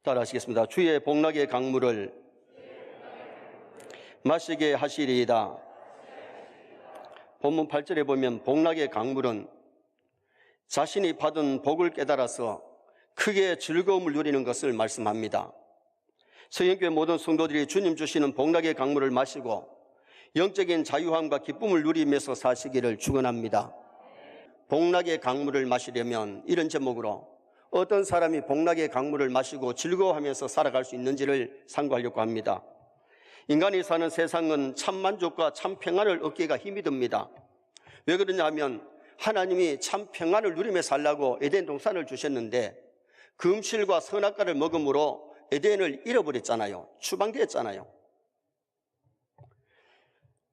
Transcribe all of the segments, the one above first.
따라하시겠습니다. 주의 복락의 강물을 마시게 하시리이다. 본문 8절에 보면 복락의 강물은 자신이 받은 복을 깨달아서 크게 즐거움을 누리는 것을 말씀합니다. 서영교회 모든 성도들이 주님 주시는 복락의 강물을 마시고 영적인 자유함과 기쁨을 누리면서 사시기를 축원합니다. 복락의 강물을 마시려면 이런 제목으로 어떤 사람이 복락의 강물을 마시고 즐거워하면서 살아갈 수 있는지를 상고하려고 합니다. 인간이 사는 세상은 참 만족과 참 평안을 얻기가 힘이 듭니다. 왜 그러냐 하면 하나님이 참 평안을 누리며 살라고 에덴 동산을 주셨는데 금실과 선악과를 먹음으로 에덴을 잃어버렸잖아요. 추방되었잖아요.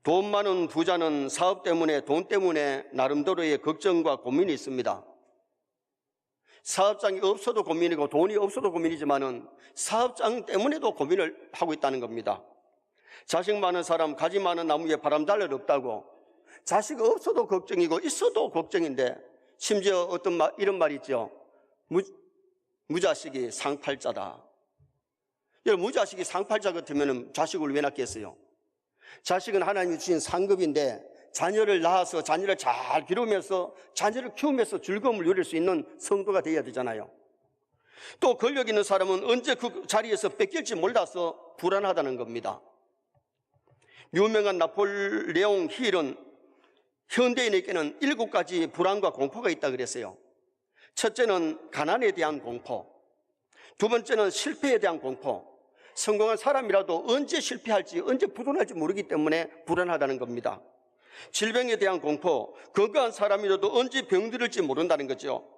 돈 많은 부자는 사업 때문에, 돈 때문에 나름대로의 걱정과 고민이 있습니다. 사업장이 없어도 고민이고 돈이 없어도 고민이지만은 사업장 때문에도 고민을 하고 있다는 겁니다. 자식 많은 사람 가지 많은 나무에 바람 잘 일 없다고, 자식 없어도 걱정이고 있어도 걱정인데, 심지어 이런 말이 있죠. 무자식이 상팔자다. 여러분, 무자식이 상팔자 같으면 자식을 왜 낳겠어요? 자식은 하나님이 주신 상급인데 자녀를 낳아서 자녀를 잘 기르면서 자녀를 키우면서 즐거움을 누릴 수 있는 성도가 되어야 되잖아요. 또 권력 있는 사람은 언제 그 자리에서 뺏길지 몰라서 불안하다는 겁니다. 유명한 나폴레옹 힐은 현대인에게는 7가지 불안과 공포가 있다 그랬어요. 첫째는 가난에 대한 공포, 두 번째는 실패에 대한 공포. 성공한 사람이라도 언제 실패할지, 언제 부도날지 모르기 때문에 불안하다는 겁니다. 질병에 대한 공포, 건강한 사람이라도 언제 병들을지 모른다는 거죠.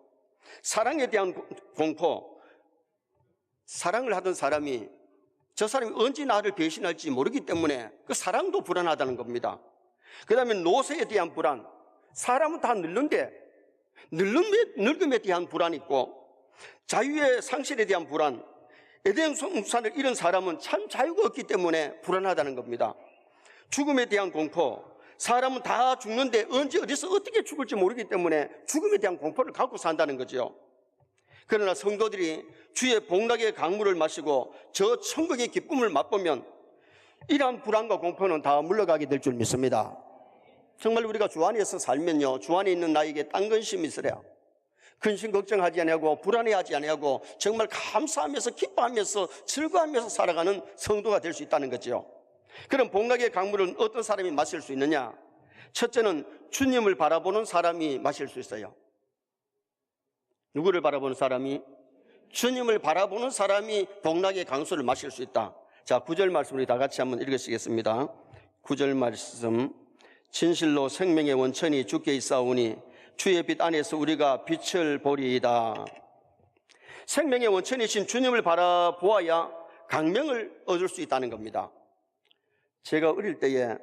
사랑에 대한 공포, 사랑을 하던 사람이 저 사람이 언제 나를 배신할지 모르기 때문에 그 사랑도 불안하다는 겁니다. 그 다음에 노쇠에 대한 불안, 사람은 다 늙는데 늙음에 대한 불안이 있고, 자유의 상실에 대한 불안, 에덴 동산을 잃은 사람은 참 자유가 없기 때문에 불안하다는 겁니다. 죽음에 대한 공포, 사람은 다 죽는데 언제 어디서 어떻게 죽을지 모르기 때문에 죽음에 대한 공포를 갖고 산다는 거죠. 그러나 성도들이 주의 복락의 강물을 마시고 저 천국의 기쁨을 맛보면 이러한 불안과 공포는 다 물러가게 될 줄 믿습니다. 정말 우리가 주 안에서 살면요, 주 안에 있는 나에게 딴 근심이 있으랴, 근심 걱정하지 아니하고 불안해하지 아니하고 정말 감사하면서 기뻐하면서 즐거워하면서 살아가는 성도가 될 수 있다는 거죠. 그럼 복락의 강물은 어떤 사람이 마실 수 있느냐? 첫째는 주님을 바라보는 사람이 마실 수 있어요. 누구를 바라보는 사람이? 주님을 바라보는 사람이 복락의 강수를 마실 수 있다. 자, 9절 말씀을 다 같이 한번 읽으시겠습니다. 9절 말씀. 진실로 생명의 원천이 주께 있사오니 주의 빛 안에서 우리가 빛을 보리이다. 생명의 원천이신 주님을 바라보아야 강명을 얻을 수 있다는 겁니다. 제가 어릴 때에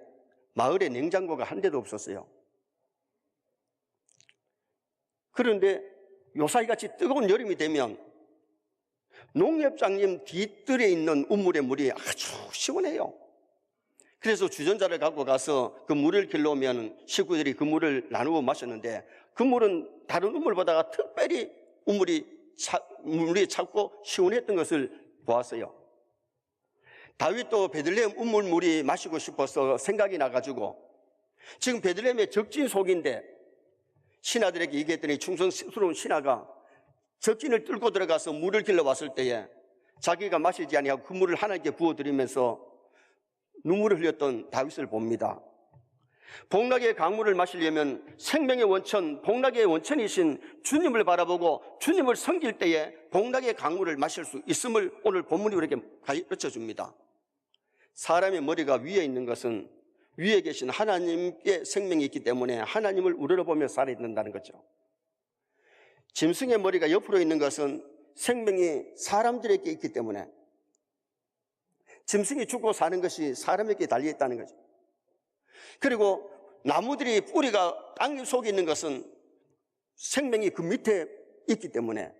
마을에 냉장고가 한 대도 없었어요. 그런데 요사이같이 뜨거운 여름이 되면 농협장님 뒤뜰에 있는 우물의 물이 아주 시원해요. 그래서 주전자를 갖고 가서 그 물을 길러오면 식구들이 그 물을 나누어 마셨는데, 그 물은 다른 우물보다 특별히 물이 찼고 시원했던 것을 보았어요. 다윗도 베들레헴 우물물이 마시고 싶어서 생각이 나가지고, 지금 베들레헴의 적진속인데 신하들에게 얘기했더니 충성스러운 신하가 적진을 뚫고 들어가서 물을 길러왔을 때에 자기가 마시지 아니하고 그 물을 하나님께 부어드리면서 눈물을 흘렸던 다윗을 봅니다. 복락의 강물을 마시려면 생명의 원천, 복락의 원천이신 주님을 바라보고 주님을 섬길 때에 복락의 강물을 마실 수 있음을 오늘 본문이 우리에게 가르쳐줍니다. 사람의 머리가 위에 있는 것은 위에 계신 하나님의 생명이 있기 때문에 하나님을 우러러보며 살아야 된다는 거죠. 짐승의 머리가 옆으로 있는 것은 생명이 사람들에게 있기 때문에 짐승이 죽고 사는 것이 사람에게 달려있다는 거죠. 그리고 나무들이 뿌리가 땅 속에 있는 것은 생명이 그 밑에 있기 때문에,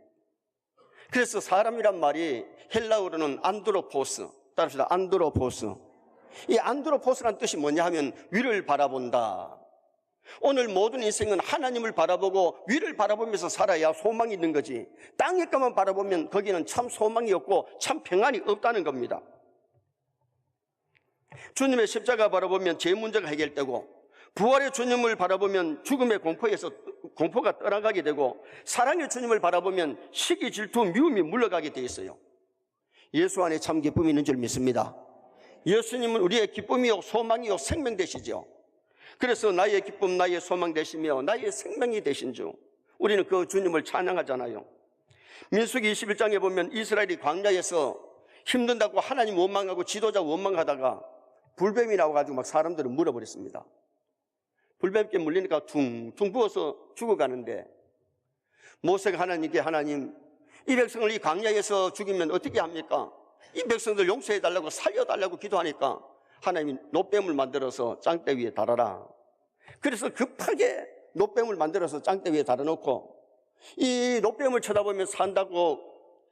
그래서 사람이란 말이 헬라어로는 안드로포스, 따라합시다. 안드로포스. 이 안드로포스란 뜻이 뭐냐 하면 위를 바라본다. 오늘 모든 인생은 하나님을 바라보고 위를 바라보면서 살아야 소망이 있는 거지, 땅에 것만 바라보면 거기는 참 소망이 없고 참 평안이 없다는 겁니다. 주님의 십자가 바라보면 죄 문제가 해결되고, 부활의 주님을 바라보면 죽음의 공포가 떠나가게 되고, 사랑의 주님을 바라보면 시기, 질투, 미움이 물러가게 돼 있어요. 예수 안에 참 기쁨이 있는 줄 믿습니다. 예수님은 우리의 기쁨이요 소망이요 생명 되시죠. 그래서 나의 기쁨, 나의 소망 되시며 나의 생명이 되신 주, 우리는 그 주님을 찬양하잖아요. 민수기 21장에 보면 이스라엘이 광야에서 힘든다고 하나님 원망하고 지도자 원망하다가 불뱀이 나와가지고 막 사람들을 물어버렸습니다. 불뱀께 물리니까 퉁퉁 부어서 죽어가는데 모세가 하나님께, 하나님, 이 백성을 이 광야에서 죽이면 어떻게 합니까? 이 백성들 용서해달라고 살려달라고 기도하니까 하나님이 노뱀을 만들어서 짱대 위에 달아라. 그래서 급하게 노뱀을 만들어서 짱대 위에 달아놓고 이 노뱀을 쳐다보면 산다고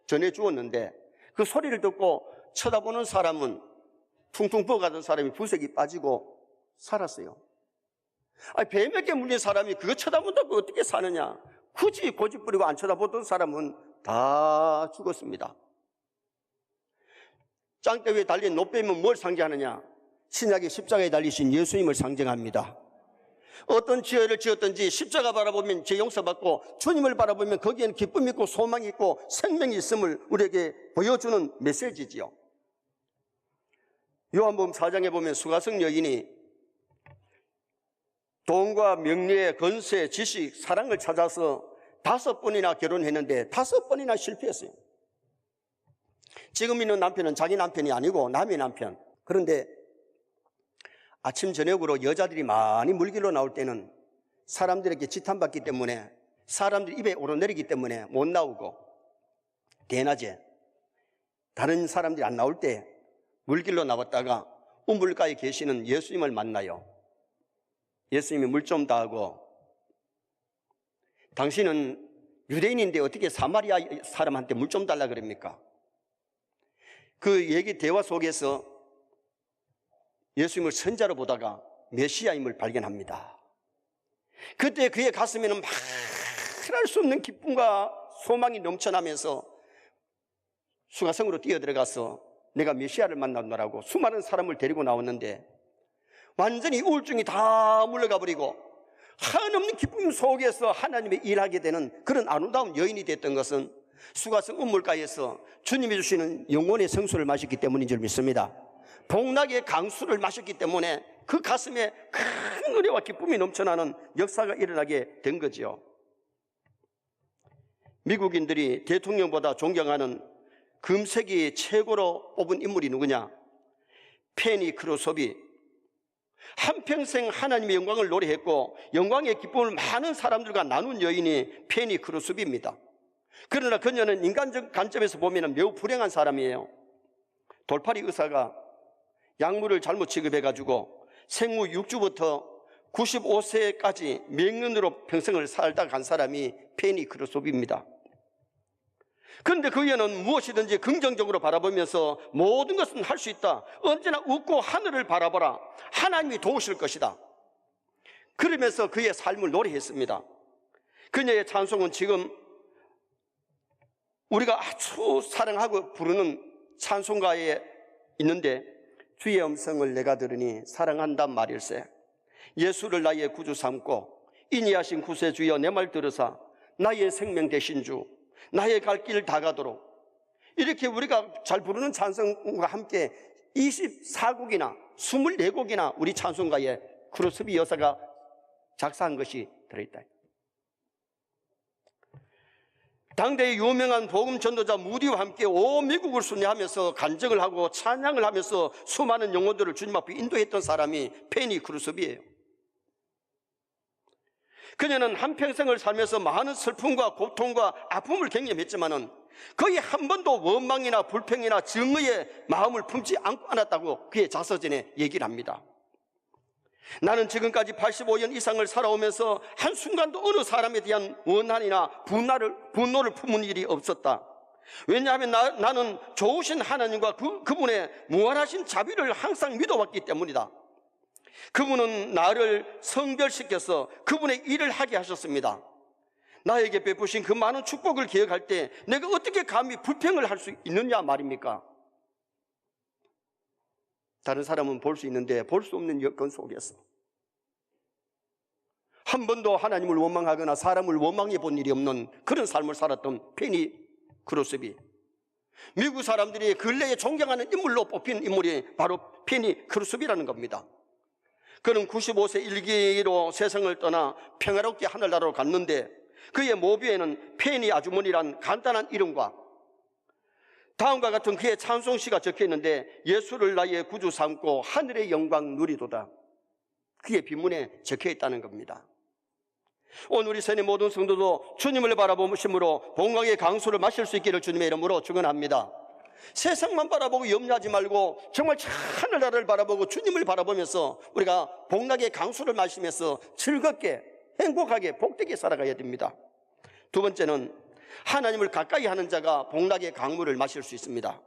전해주었는데, 그 소리를 듣고 쳐다보는 사람은, 퉁퉁 부어가던 사람이 부색이 빠지고 살았어요. 아니, 뱀에게 물린 사람이 그거 쳐다본다고 어떻게 사느냐? 굳이 고집 부리고 안 쳐다보던 사람은 다 죽었습니다. 짱대 위에 달린 노뱀은 뭘 상징하느냐? 신약의 십자가에 달리신 예수님을 상징합니다. 어떤 죄를 지었든지 십자가 바라보면 죄 용서받고, 주님을 바라보면 거기에는 기쁨이 있고 소망이 있고 생명이 있음을 우리에게 보여주는 메시지지요. 요한복음 4장에 보면 수가성 여인이 돈과 명예, 건세, 지식, 사랑을 찾아서 5번이나 결혼했는데 5번이나 실패했어요. 지금 있는 남편은 자기 남편이 아니고 남의 남편. 그런데 아침 저녁으로 여자들이 많이 물길로 나올 때는 사람들에게 지탄받기 때문에, 사람들이 입에 오르내리기 때문에 못 나오고, 대낮에 다른 사람들이 안 나올 때 물길로 나왔다가 우물가에 계시는 예수님을 만나요. 예수님이 물 좀 다하고, 당신은 유대인인데 어떻게 사마리아 사람한테 물 좀 달라 그럽니까? 그 얘기 대화 속에서 예수님을 선자로 보다가 메시아임을 발견합니다. 그때 그의 가슴에는 말할 수 없는 기쁨과 소망이 넘쳐나면서 수가성으로 뛰어들어가서 내가 메시아를 만났노라고 수많은 사람을 데리고 나왔는데, 완전히 우울증이 다 물러가 버리고 한없는 기쁨 속에서 하나님의 일하게 되는 그런 아름다운 여인이 됐던 것은 수가성 우물가에서 주님이 주시는 영혼의 성수를 마셨기 때문인 줄 믿습니다. 복락의 강수를 마셨기 때문에 그 가슴에 큰 은혜와 기쁨이 넘쳐나는 역사가 일어나게 된 거죠. 미국인들이 대통령보다 존경하는 금세기 최고로 뽑은 인물이 누구냐? 페니 크루소비. 한평생 하나님의 영광을 노래했고 영광의 기쁨을 많은 사람들과 나눈 여인이 페니 크루소비입니다. 그러나 그녀는 인간적 관점에서 보면 매우 불행한 사람이에요. 돌팔이 의사가 약물을 잘못 취급해가지고 생후 6주부터 95세까지 맹인으로 평생을 살다 간 사람이 페니 크루소비입니다. 그런데 그녀는 무엇이든지 긍정적으로 바라보면서 모든 것은 할 수 있다, 언제나 웃고 하늘을 바라보라, 하나님이 도우실 것이다, 그러면서 그의 삶을 노래했습니다. 그녀의 찬송은 지금 우리가 아주 사랑하고 부르는 찬송가에 있는데, 주의 음성을 내가 들으니 사랑한단 말일세, 예수를 나의 구주 삼고 인이하신 구세주여 내 말 들으사 나의 생명 되신 주 나의 갈 길 다 가도록, 이렇게 우리가 잘 부르는 찬송과 함께 24곡이나 24곡이나 우리 찬송가에 크루소비 여사가 작사한 것이 들어있다. 당대의 유명한 복음 전도자 무디와 함께 온 미국을 순회하면서 간증을 하고 찬양을 하면서 수많은 영혼들을 주님 앞에 인도했던 사람이 페니 크루소비예요. 그녀는 한평생을 살면서 많은 슬픔과 고통과 아픔을 경험했지만은 거의 한 번도 원망이나 불평이나 정의의 마음을 품지 않았다고 그의 자서전에 얘기를 합니다. 나는 지금까지 85년 이상을 살아오면서 한순간도 어느 사람에 대한 원한이나 분노를 품은 일이 없었다. 왜냐하면 나는 좋으신 하나님과 그분의 무한하신 자비를 항상 믿어왔기 때문이다. 그분은 나를 성별시켜서 그분의 일을 하게 하셨습니다. 나에게 베푸신 그 많은 축복을 기억할 때 내가 어떻게 감히 불평을 할 수 있느냐 말입니까? 다른 사람은 볼 수 있는데 볼 수 없는 여건 속에서 한 번도 하나님을 원망하거나 사람을 원망해 본 일이 없는 그런 삶을 살았던 페니 크루스비. 미국 사람들이 근래에 존경하는 인물로 뽑힌 인물이 바로 페니 크루스비라는 겁니다. 그는 95세 일기로 세상을 떠나 평화롭게 하늘나라로 갔는데 그의 모비에는 페니 아주머니란 간단한 이름과 다음과 같은 그의 찬송시가 적혀 있는데 예수를 나의 구주 삼고 하늘의 영광 누리도다. 그의 빈문에 적혀 있다는 겁니다. 오늘 우리 세계 모든 성도도 주님을 바라보심으로 복락의 강수를 마실 수 있기를 주님의 이름으로 축원합니다. 세상만 바라보고 염려하지 말고 정말 하늘나라를 바라보고 주님을 바라보면서 우리가 복락의 강수를 마시면서 즐겁게 행복하게 복되게 살아가야 됩니다. 두 번째는 하나님을 가까이 하는 자가 복락의 강물을 마실 수 있습니다.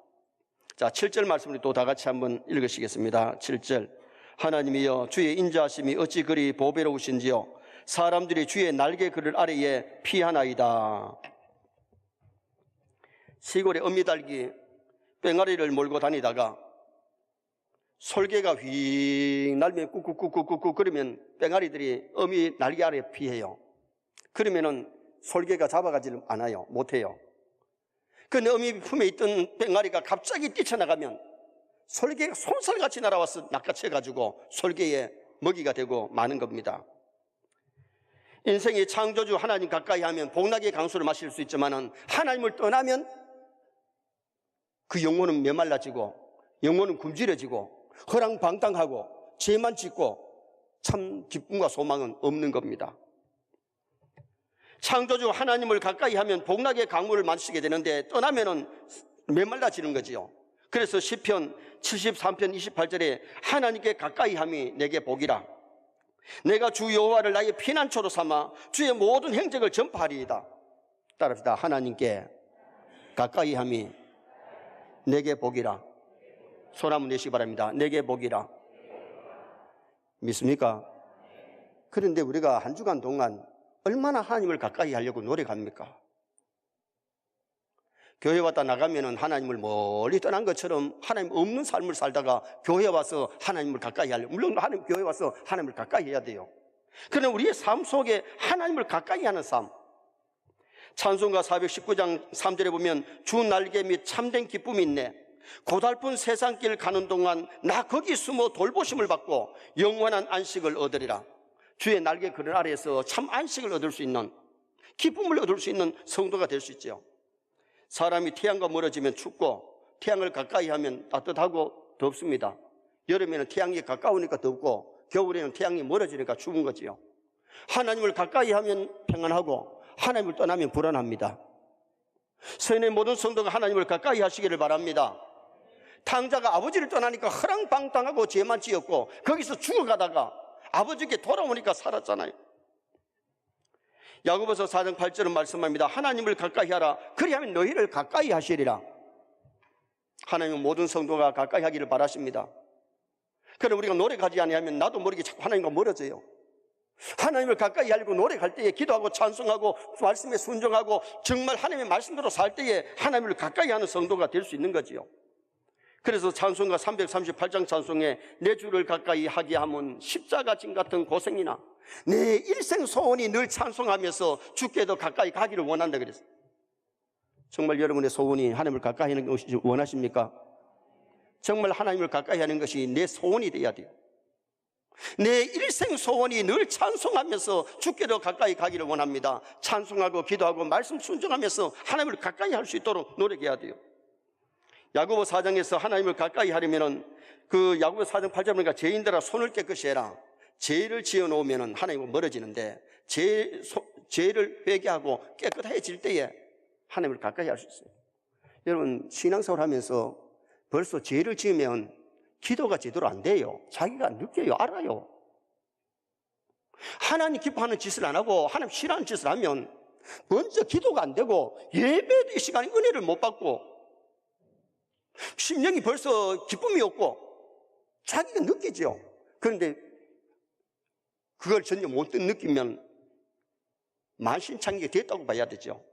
자, 7절 말씀을 또 다 같이 한번 읽으시겠습니다. 7절. 하나님이여 주의 인자하심이 어찌 그리 보배로우신지요 사람들이 주의 날개 그늘 아래에 피하나이다. 시골에 어미달기 뺑아리를 몰고 다니다가 솔개가 휙 날면 꾹꾹꾹꾹꾹 그러면 뺑아리들이 어미 날개 아래에 피해요. 그러면은 솔개가 잡아가지를 않아요. 못해요. 근데 어미 품에 있던 뺑아리가 갑자기 뛰쳐나가면 솔개가 손살같이 날아와서 낚아채가지고 솔개의 먹이가 되고 마는 겁니다. 인생의 창조주 하나님 가까이 하면 복락의 강수를 마실 수 있지만 하나님을 떠나면 그 영혼은 메말라지고 영혼은 굶주려지고 허랑방탕하고 죄만 짓고 참 기쁨과 소망은 없는 겁니다. 창조주 하나님을 가까이 하면 복락의 강물을 마시게 되는데 떠나면은 메말라지는 거지요. 그래서 시편 73편 28절에 하나님께 가까이 함이 내게 복이라. 내가 주 여호와를 나의 피난처로 삼아 주의 모든 행적을 전파하리이다. 따라합시다. 하나님께 가까이 함이 내게 복이라. 손 한번 내시기 바랍니다. 내게 복이라. 믿습니까? 그런데 우리가 한 주간 동안 얼마나 하나님을 가까이 하려고 노력합니까? 교회 왔다 나가면은 하나님을 멀리 떠난 것처럼 하나님 없는 삶을 살다가 교회 와서 하나님을 가까이 하려고, 물론 하나님 교회 와서 하나님을 가까이 해야 돼요. 그러나 우리의 삶 속에 하나님을 가까이 하는 삶, 찬송가 419장 3절에 보면 주 날개 및 참된 기쁨이 있네. 고달픈 세상길 가는 동안 나 거기 숨어 돌보심을 받고 영원한 안식을 얻으리라. 주의 날개 그늘 아래에서 참 안식을 얻을 수 있는, 기쁨을 얻을 수 있는 성도가 될 수 있죠. 사람이 태양과 멀어지면 춥고 태양을 가까이 하면 따뜻하고 덥습니다. 여름에는 태양이 가까우니까 덥고 겨울에는 태양이 멀어지니까 추운 거지요. 하나님을 가까이 하면 평안하고 하나님을 떠나면 불안합니다. 세상의 모든 성도가 하나님을 가까이 하시기를 바랍니다. 탕자가 아버지를 떠나니까 허랑방탕하고 죄만 지었고 거기서 죽어가다가 아버지께 돌아오니까 살았잖아요. 야고보서 4장 8절은 말씀합니다. 하나님을 가까이 하라. 그리하면 너희를 가까이 하시리라. 하나님은 모든 성도가 가까이 하기를 바라십니다. 그럼 우리가 노력하지 아니하면 나도 모르게 자꾸 하나님과 멀어져요. 하나님을 가까이 하려고 노력할 때에 기도하고 찬송하고 말씀에 순종하고 정말 하나님의 말씀대로 살 때에 하나님을 가까이 하는 성도가 될 수 있는 거지요. 그래서 찬송가 338장 찬송에 내 주를 가까이 하게 하면 십자가 진 같은 고생이나 내 일생 소원이 늘 찬송하면서 주께 더 가까이 가기를 원한다 그랬어요. 정말 여러분의 소원이 하나님을 가까이 하는 것이 원하십니까? 정말 하나님을 가까이 하는 것이 내 소원이 돼야 돼요. 내 일생 소원이 늘 찬송하면서 주께 더 가까이 가기를 원합니다. 찬송하고 기도하고 말씀 순종하면서 하나님을 가까이 할 수 있도록 노력해야 돼요. 야고보 4장에서 하나님을 가까이 하려면은 그 야고보 4장 8절 보니까 죄인들아 손을 깨끗이 해라. 죄를 지어 놓으면은 하나님은 멀어지는데 죄를 회개하고 깨끗해질 때에 하나님을 가까이 할 수 있어요. 여러분, 신앙생활 하면서 벌써 죄를 지으면 기도가 제대로 안 돼요. 자기가 느껴요. 알아요. 하나님 기뻐하는 짓을 안 하고 하나님 싫어하는 짓을 하면 먼저 기도가 안 되고 예배도 이 시간에 은혜를 못 받고 심령이 벌써 기쁨이 없고 자기가 느끼죠. 그런데 그걸 전혀 못 느끼면 만신창이가 됐다고 봐야 되죠.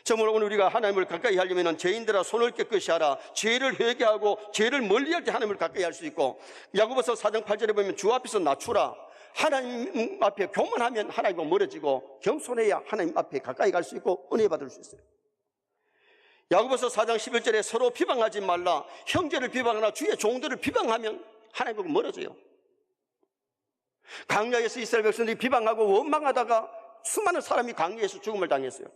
정말 오늘 우리가 하나님을 가까이 하려면 죄인들아 손을 깨끗이 하라. 죄를 회개하고 죄를 멀리할 때 하나님을 가까이 할 수 있고, 야고보서 4장 8절에 보면 주 앞에서 낮추라. 하나님 앞에 교만하면 하나님과 멀어지고 겸손해야 하나님 앞에 가까이 갈 수 있고 은혜 받을 수 있어요. 야고보서 4장 11절에 서로 비방하지 말라. 형제를 비방하나 주의 종들을 비방하면 하나님과 멀어져요. 광야에서 이스라엘 백성들이 비방하고 원망하다가 수많은 사람이 광야에서 죽음을 당했어요.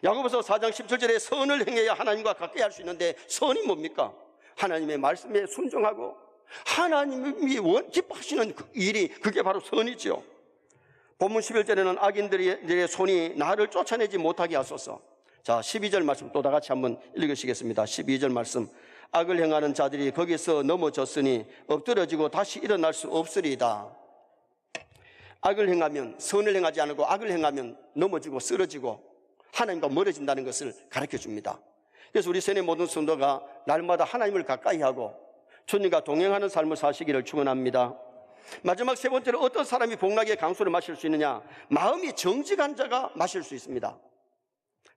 야고보서 4장 17절에 선을 행해야 하나님과 가까이 할 수 있는데 선이 뭡니까? 하나님의 말씀에 순종하고 하나님이 기뻐하시는 그 일이 그게 바로 선이죠. 본문 11절에는 악인들의 손이 나를 쫓아내지 못하게 하소서. 자, 12절 말씀 또 다 같이 한번 읽으시겠습니다. 12절 말씀. 악을 행하는 자들이 거기서 넘어졌으니 엎드러지고 다시 일어날 수 없으리이다. 악을 행하면, 선을 행하지 않고 악을 행하면 넘어지고 쓰러지고 하나님과 멀어진다는 것을 가르쳐 줍니다. 그래서 우리 세뇌 모든 성도가 날마다 하나님을 가까이 하고 주님과 동행하는 삶을 사시기를 축원합니다. 마지막 세 번째로 어떤 사람이 복락의 강수를 마실 수 있느냐? 마음이 정직한 자가 마실 수 있습니다.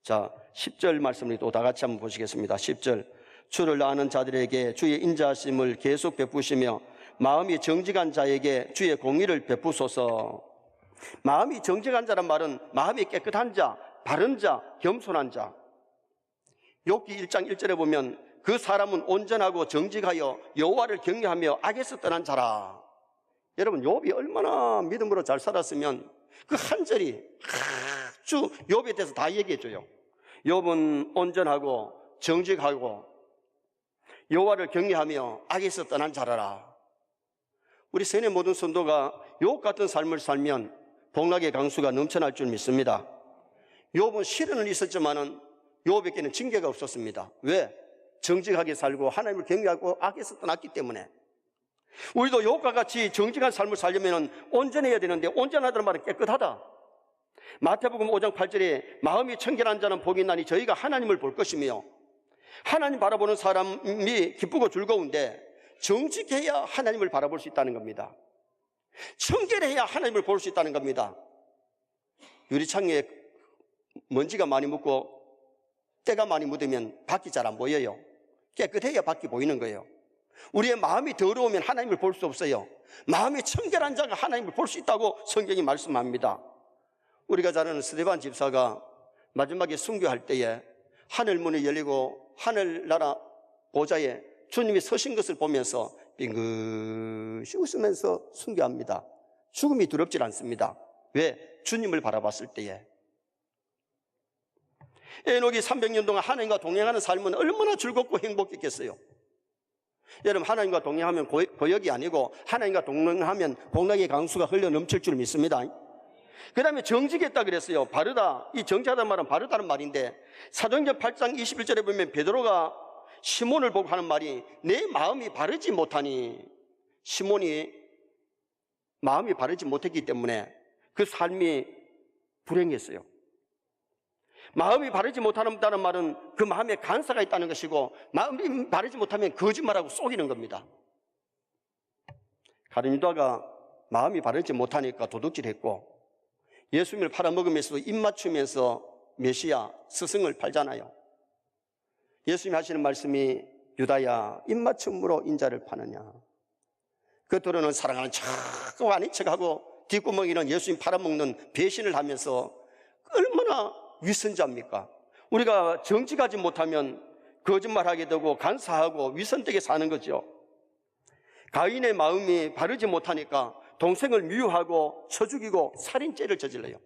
자, 10절 말씀을 또 다 같이 한번 보시겠습니다. 10절. 주를 아는 자들에게 주의 인자하심을 계속 베푸시며 마음이 정직한 자에게 주의 공의를 베푸소서. 마음이 정직한 자란 말은 마음이 깨끗한 자, 바른 자, 겸손한 자. 욥기 1장 1절에 보면 그 사람은 온전하고 정직하여 여호와를 경외하며 악에서 떠난 자라. 여러분, 욥이 얼마나 믿음으로 잘 살았으면 그 한 절이 아주 욥에 대해서 다 얘기해 줘요. 욥은 온전하고 정직하고 여호와를 경외하며 악에서 떠난 자라라. 우리 세뇌 모든 성도가 욥 같은 삶을 살면 복락의 강수가 넘쳐날 줄 믿습니다. 욥은 시련은 있었지만은 욥에게는 징계가 없었습니다. 왜? 정직하게 살고 하나님을 경외하고 악에서 떠났기 때문에. 우리도 욥과 같이 정직한 삶을 살려면 온전해야 되는데, 온전하다는 말은 깨끗하다. 마태복음 5장 8절에 마음이 청결한 자는 복이 있나니 저희가 하나님을 볼 것이며, 하나님 바라보는 사람이 기쁘고 즐거운데 정직해야 하나님을 바라볼 수 있다는 겁니다. 청결해야 하나님을 볼 수 있다는 겁니다. 유리창에 먼지가 많이 묻고 때가 많이 묻으면 밖이 잘 안 보여요. 깨끗해야 밖이 보이는 거예요. 우리의 마음이 더러우면 하나님을 볼 수 없어요. 마음이 청결한 자가 하나님을 볼 수 있다고 성경이 말씀합니다. 우리가 잘 아는 스데반 집사가 마지막에 순교할 때에 하늘문이 열리고 하늘나라 보좌에 주님이 서신 것을 보면서 빙긋이 웃으면서 순교합니다. 죽음이 두렵질 않습니다. 왜? 주님을 바라봤을 때에. 에녹이 300년 동안 하나님과 동행하는 삶은 얼마나 즐겁고 행복했겠어요. 여러분, 하나님과 동행하면 고역이 아니고 하나님과 동행하면 복락의 강수가 흘러 넘칠 줄 믿습니다. 그 다음에 정직했다 그랬어요. 바르다. 이 정직하다는 말은 바르다는 말인데, 사도행전 8장 21절에 보면 베드로가 시몬을 보고 하는 말이 내 마음이 바르지 못하니, 시몬이 마음이 바르지 못했기 때문에 그 삶이 불행했어요. 마음이 바르지 못한다는 말은 그 마음에 간사가 있다는 것이고, 마음이 바르지 못하면 거짓말하고 속이는 겁니다. 가룟 유다가 마음이 바르지 못하니까 도둑질했고, 예수님을 팔아먹으면서도 입맞추면서 메시아 스승을 팔잖아요. 예수님이 하시는 말씀이 유다야, 입맞춤으로 인자를 파느냐. 겉으로는 사랑하는 척하고 아닌 척하고 뒷구멍이는 예수님 팔아먹는 배신을 하면서 얼마나 위선자입니까? 우리가 정직하지 못하면 거짓말하게 되고 간사하고 위선되게 사는 거죠. 가인의 마음이 바르지 못하니까 동생을 미워하고 쳐 죽이고 살인죄를 저질러요.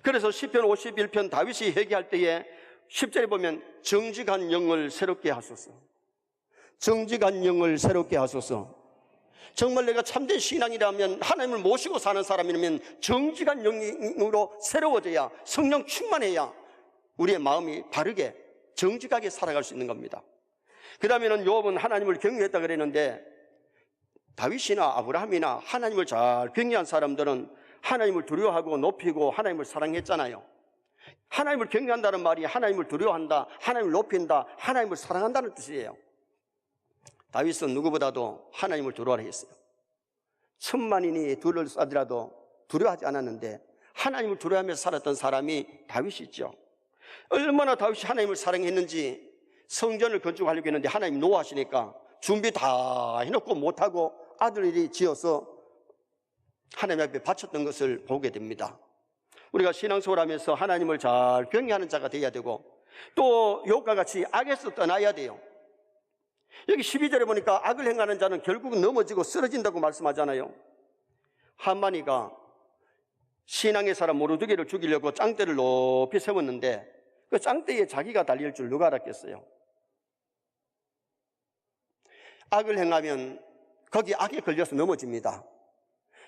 그래서 시편 51편 다윗이 회개할 때에 10절에 보면 정직한 영을 새롭게 하소서. 정직한 영을 새롭게 하소서. 정말 내가 참된 신앙이라면, 하나님을 모시고 사는 사람이라면 정직한 영으로 새로워져야, 성령 충만해야 우리의 마음이 바르게 정직하게 살아갈 수 있는 겁니다. 그 다음에는 요업은 하나님을 경외했다 그랬는데, 다윗이나 아브라함이나 하나님을 잘 경외한 사람들은 하나님을 두려워하고 높이고 하나님을 사랑했잖아요. 하나님을 경외한다는 말이 하나님을 두려워한다, 하나님을 높인다, 하나님을 사랑한다는 뜻이에요. 다윗은 누구보다도 하나님을 두려워하라 했어요. 천만인이 둘을 쏴더라도 두려워하지 않았는데 하나님을 두려워하면서 살았던 사람이 다윗이죠. 얼마나 다윗이 하나님을 사랑했는지, 성전을 건축하려고 했는데 하나님 노하시니까 준비 다 해놓고 못하고 아들이 지어서 하나님 앞에 바쳤던 것을 보게 됩니다. 우리가 신앙생활 하면서 하나님을 잘 경외하는 자가 되어야 되고, 또 욥과 같이 악에서 떠나야 돼요. 여기 12절에 보니까 악을 행하는 자는 결국은 넘어지고 쓰러진다고 말씀하잖아요. 하만이가 신앙의 사람 모르드게를 죽이려고 짱대를 높이 세웠는데 그 짱대에 자기가 달릴 줄 누가 알았겠어요? 악을 행하면 거기 악에 걸려서 넘어집니다.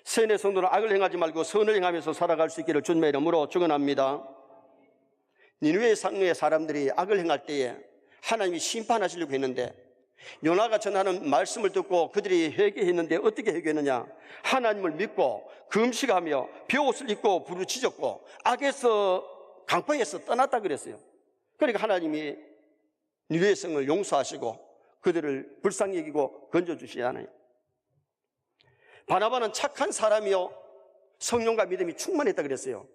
선의 성도는 악을 행하지 말고 선을 행하면서 살아갈 수 있기를 주님의 이름으로 축원합니다. 니느웨 상의 사람들이 악을 행할 때에 하나님이 심판하시려고 했는데, 요나가 전하는 말씀을 듣고 그들이 회개했는데 어떻게 회개했느냐? 하나님을 믿고 금식하며 벼옷을 입고 부르짖었고 악에서 강포에서 떠났다 그랬어요. 그러니까 하나님이 니느웨 성을 용서하시고 그들을 불쌍히 여기고 건져주시잖아요. 바나바는 착한 사람이요 성령과 믿음이 충만했다 그랬어요.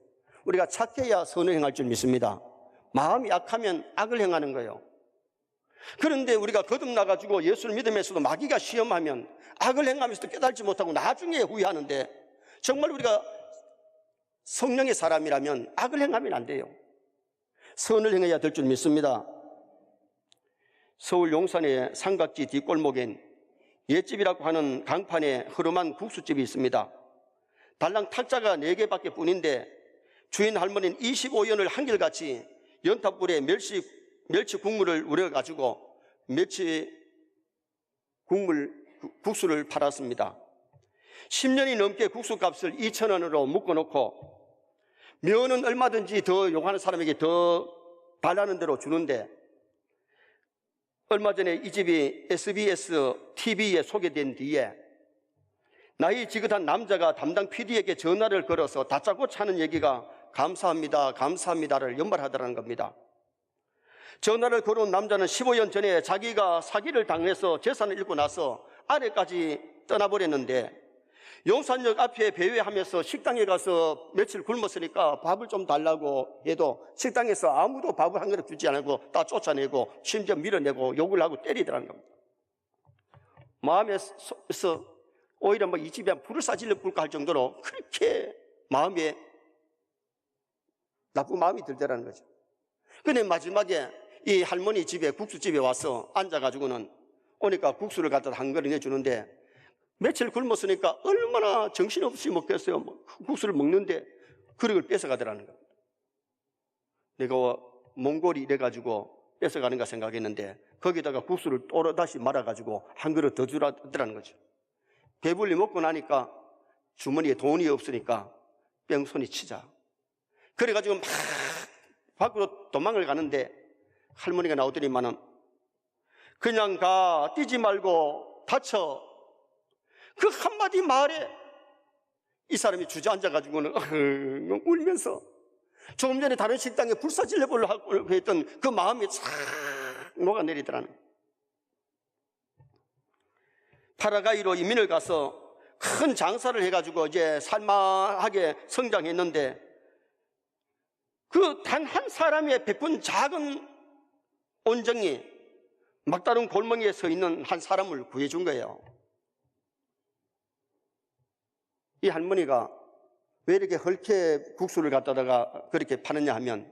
우리가 착해야 선을 행할 줄 믿습니다. 마음이 약하면 악을 행하는 거예요. 그런데 우리가 거듭나가지고 예수를 믿으면서도 마귀가 시험하면 악을 행하면서도 깨달지 못하고 나중에 후회하는데, 정말 우리가 성령의 사람이라면 악을 행하면 안 돼요. 선을 행해야 될 줄 믿습니다. 서울 용산의 삼각지 뒷골목엔 옛집이라고 하는 강판에 흐름한 국수집이 있습니다. 달랑 탁자가 4개밖에 뿐인데 주인 할머니는 25년을 한결같이 연탄불에 멸치 국물을 우려가지고 국수를 팔았습니다. 10년이 넘게 국수값을 2,000원으로 묶어놓고 면은 얼마든지 더 요구하는 사람에게 더 달라는 대로 주는데, 얼마 전에 이 집이 SBS TV에 소개된 뒤에 나이 지긋한 남자가 담당 PD에게 전화를 걸어서 다짜고짜 하는 얘기가 감사합니다, 감사합니다를 연말하더라는 겁니다. 전화를 걸어온 남자는 15년 전에 자기가 사기를 당해서 재산을 잃고 나서 아내까지 떠나버렸는데, 용산역 앞에 배회하면서 식당에 가서 며칠 굶었으니까 밥을 좀 달라고 해도 식당에서 아무도 밥을 한 그릇 주지 않고 다 쫓아내고 심지어 밀어내고 욕을 하고 때리더라는 겁니다. 마음에서 오히려 이 집에 불을 싸질러 볼까 할 정도로 그렇게 마음에 나쁜 마음이 들더라는 거죠. 근데 마지막에 이 할머니 집에 국수집에 와서 앉아가지고는 오니까 국수를 갖다 한 그릇 내주는데, 며칠 굶었으니까 얼마나 정신없이 먹겠어요. 국수를 먹는데 그릇을 뺏어가더라는 겁니다. 내가 몽골이 이래가지고 뺏어가는가 생각했는데 거기다가 국수를 또다시 말아가지고 한 그릇 더 주라더라는 거죠. 배불리 먹고 나니까 주머니에 돈이 없으니까 뺑소니 치자. 그래가지고 막 밖으로 도망을 가는데 할머니가 나오더니만은 그냥 가, 뛰지 말고 다쳐. 그 한마디 말에 이 사람이 주저앉아가지고는 울면서 조금 전에 다른 식당에 불사질러 보려고 했던 그 마음이 싹 녹아내리더라는 거예요. 파라과이로 이민을 가서 큰 장사를 해가지고 이제 살만하게 성장했는데, 그 단 한 사람의 베푼 작은 온정이 막다른 골목에 서 있는 한 사람을 구해준 거예요. 이 할머니가 왜 이렇게 헐게 국수를 갖다가 그렇게 파느냐 하면,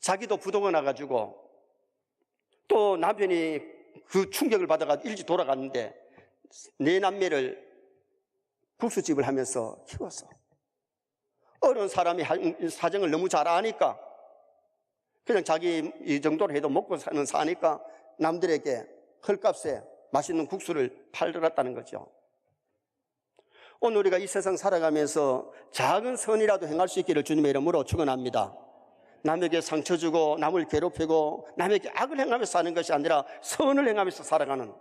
자기도 부도가 나가지고 또 남편이 그 충격을 받아가 일찍 돌아갔는데 네 남매를 국수집을 하면서 키웠어. 어려운 사람이 사정을 너무 잘 아니까 그냥 자기 이 정도로 해도 먹고 사니까 남들에게 헐값에 맛있는 국수를 팔더랐다는 거죠. 오늘 우리가 이 세상 살아가면서 작은 선이라도 행할 수 있기를 주님의 이름으로 축원합니다. 남에게 상처 주고 남을 괴롭히고 남에게 악을 행하면서 사는 것이 아니라 선을 행하면서 살아가는,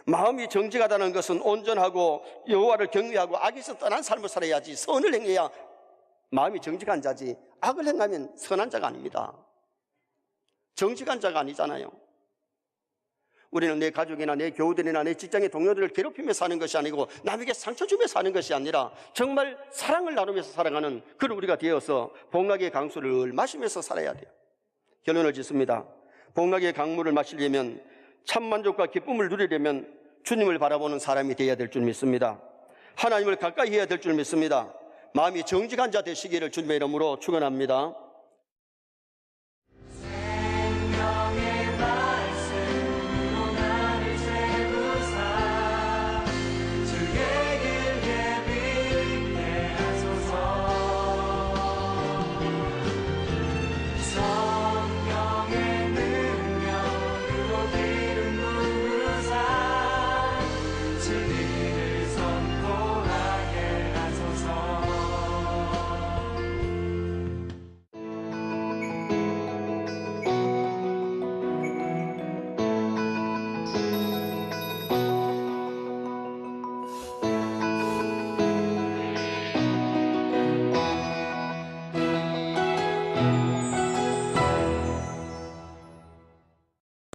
마음이 정직하다는 것은 온전하고 여호와를 경외하고 악에서 떠난 삶을 살아야지, 선을 행해야 마음이 정직한 자지, 악을 행하면 선한 자가 아닙니다. 정직한 자가 아니잖아요. 우리는 내 가족이나 내 교우들이나 내 직장의 동료들을 괴롭히며 사는 것이 아니고 남에게 상처 주며 사는 것이 아니라 정말 사랑을 나누면서 살아가는 그런 우리가 되어서 복락의 강수를 마시면서 살아야 돼요. 결론을 짓습니다. 복락의 강물을 마시려면, 참 만족과 기쁨을 누리려면 주님을 바라보는 사람이 되어야 될 줄 믿습니다. 하나님을 가까이 해야 될 줄 믿습니다. 마음이 정직한 자 되시기를 주님의 이름으로 축원합니다.